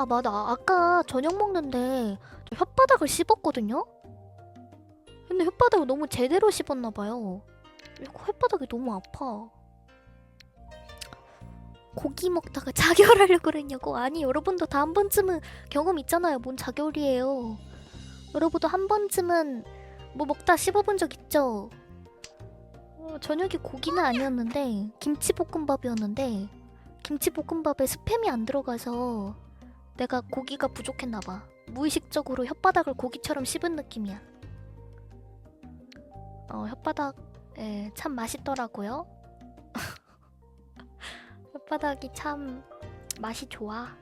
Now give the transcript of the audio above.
아, 맞아. 아까 저녁 먹는데 저 혓바닥을 씹었거든요? 근데 혓바닥을 너무 제대로 씹었나봐요. 혓바닥이 너무 아파. 고기 먹다가 자결하려고 그랬냐고? 아니, 여러분도 다 한 번쯤은 경험 있잖아요. 뭔 자결이에요. 여러분도 한 번쯤은 뭐 먹다 씹어본 적 있죠? 저녁이 고기는 아니었는데 김치볶음밥이었는데 김치볶음밥에 스팸이 안 들어가서 내가 고기가 부족했나봐. 무의식적으로 혓바닥을 고기처럼 씹은 느낌이야. 혓바닥 참 맛있더라고요. 혓바닥이 참 맛이 좋아.